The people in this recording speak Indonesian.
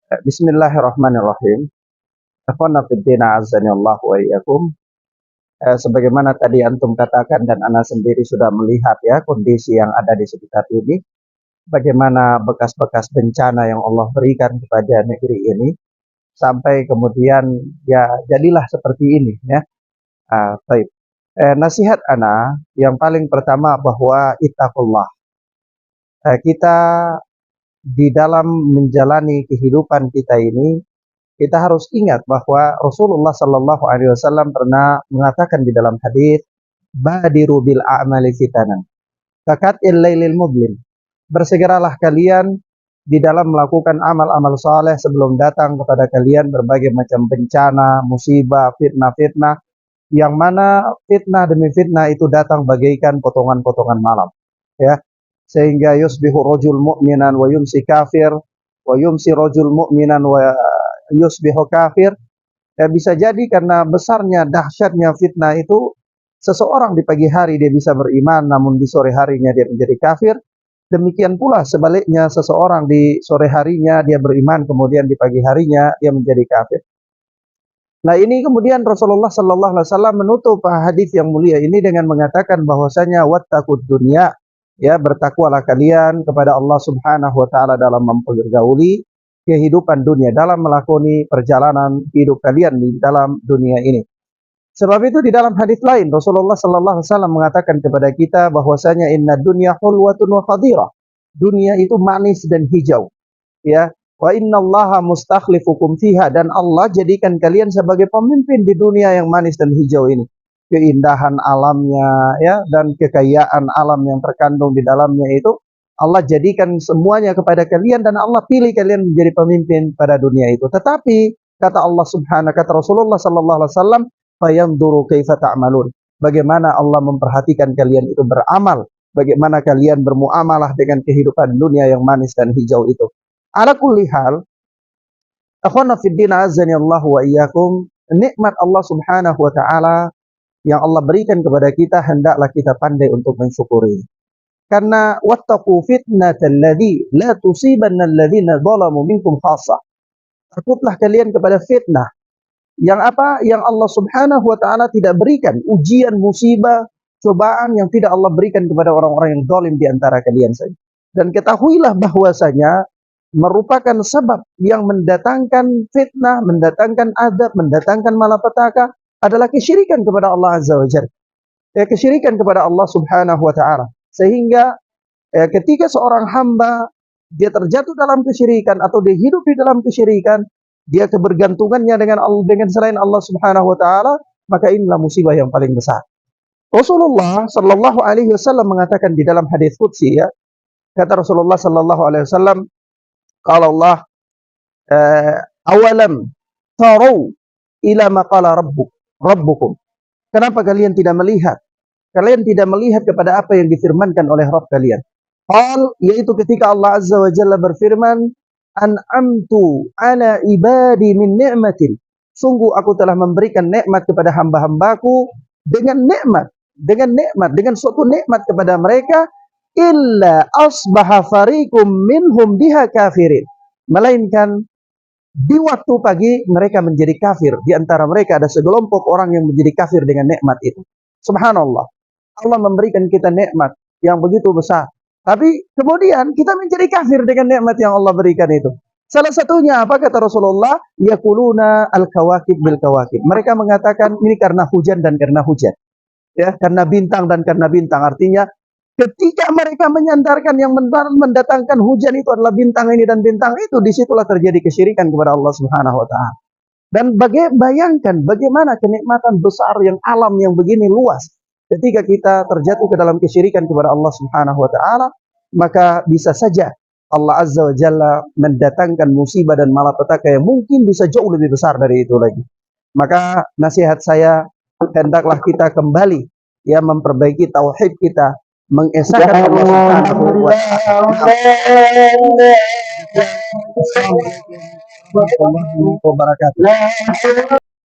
Bismillahirrahmanirrahim. Akhwana fiddin a'azzani Allah wa iyyakum. Sebagaimana tadi antum katakan dan ana sendiri sudah melihat ya kondisi yang ada di sekitar ini, bagaimana bekas-bekas bencana yang Allah berikan kepada negeri ini sampai kemudian ya jadilah seperti ini ya. Baik. Nasihat ana yang paling pertama bahwa ittaqullah. Kita di dalam menjalani kehidupan kita ini kita harus ingat bahwa Rasulullah Sallallahu Alaihi Wasallam pernah mengatakan di dalam hadis, "Badiru bil a'mali fitanan, kakat lailil mublim." Bersegeralah kalian di dalam melakukan amal-amal saleh sebelum datang kepada kalian berbagai macam bencana, musibah, fitnah-fitnah, yang mana fitnah demi fitnah itu datang bagaikan potongan-potongan malam. Ya, sehingga yusbihu rajul mu'minan wa yumsi kafir, wa yumsi rajul mu'minan wa yusbihu kafir. Ya, bisa jadi karena besarnya dahsyatnya fitnah itu seseorang di pagi hari dia bisa beriman namun di sore harinya dia menjadi kafir. Demikian pula sebaliknya seseorang di sore harinya dia beriman kemudian di pagi harinya dia menjadi kafir. Nah, ini kemudian Rasulullah Sallallahu Alaihi Wasallam menutup hadis yang mulia ini dengan mengatakan bahwasanya wattaqud dunya, ya, bertakwalah kalian kepada Allah Subhanahu wa taala dalam mempergauli kehidupan dunia, dalam melakoni perjalanan hidup kalian di dalam dunia ini. Sebab itu di dalam hadis lain Rasulullah Sallallahu Alaihi Wasallam mengatakan kepada kita bahwasanya inna dunya hulwatun wa khadira. Dunia itu manis dan hijau. Ya, wa innallaha mustakhlifukum fiha, dan Allah jadikan kalian sebagai pemimpin di dunia yang manis dan hijau ini. Keindahan alamnya ya dan kekayaan alam yang terkandung di dalamnya itu Allah jadikan semuanya kepada kalian dan Allah pilih kalian menjadi pemimpin pada dunia itu. Tetapi kata Allah Subhanahu, kata Rasulullah Sallallahu Alaihi Wasallam, "Fayanzuru kaifa ta'malun." Bagaimana Allah memperhatikan kalian itu beramal, bagaimana kalian bermuamalah dengan kehidupan dunia yang manis dan hijau itu. Ala kulli hal, akhwana fiddin azani Allah wa iyyakum, nikmat Allah Subhanahu wa taala yang Allah berikan kepada kita hendaklah kita pandai untuk mensyukuri. Karena wattaqu fitnatal ladzi la tusibanna alladziina dzalamu minkum khassah. Takutlah kalian kepada fitnah yang apa? Yang Allah Subhanahu wa taala tidak berikan, ujian, musibah, cobaan yang tidak Allah berikan kepada orang-orang yang zalim di antara kalian saja. Dan ketahuilah bahwasanya merupakan sebab yang mendatangkan fitnah, mendatangkan adab, mendatangkan malapetaka adalah kesyirikan kepada Allah Azza wa Jalla. Ya, kesyirikan kepada Allah Subhanahu wa taala. Sehingga ketika seorang hamba dia terjatuh dalam kesyirikan atau dia hidup di dalam kesyirikan, dia kebergantungannya dengan Allah, dengan selain Allah Subhanahu wa taala, maka inilah musibah yang paling besar. Rasulullah Sallallahu Alaihi Wasallam mengatakan di dalam hadis qudsi, ya, kata Rasulullah Sallallahu Alaihi Wasallam, kalau Allah awalam tarau ila maqala rabbukum. Kenapa kalian tidak melihat? Kalian tidak melihat kepada apa yang difirmankan oleh Rabb kalian. Qal, yaitu ketika Allah Azza wa Jalla berfirman, an'amtu ala ibadi min ni'matin. Sungguh aku telah memberikan nikmat kepada hamba-hambaku dengan suatu nikmat kepada mereka, illa asbaha fariqum minhum biha kafirin. Melainkan di waktu pagi mereka menjadi kafir. Di antara mereka ada segelompok orang yang menjadi kafir dengan nikmat itu. Subhanallah. Allah memberikan kita nikmat yang begitu besar. Tapi kemudian kita menjadi kafir dengan nikmat yang Allah berikan itu. Salah satunya apa kata Rasulullah? Yaquluna al-kawakib bil kawakib. Mereka mengatakan ini karena hujan dan karena hujan. Ya, karena bintang dan karena bintang. Artinya ketika mereka menyandarkan yang mendatangkan hujan itu adalah bintang ini dan bintang itu, disitulah terjadi kesyirikan kepada Allah Subhanahu wa taala. Dan bayangkan bagaimana kenikmatan besar yang alam yang begini luas. Ketika kita terjatuh ke dalam kesyirikan kepada Allah Subhanahu wa taala, maka bisa saja Allah Azza wa Jalla mendatangkan musibah dan malapetaka yang mungkin bisa jauh lebih besar dari itu lagi. Maka nasihat saya, hendaklah kita kembali ya memperbaiki tauhid kita, mengesahkan Allah Subhanahu wa taala. Assalamualaikum warahmatullahi wabarakatuh.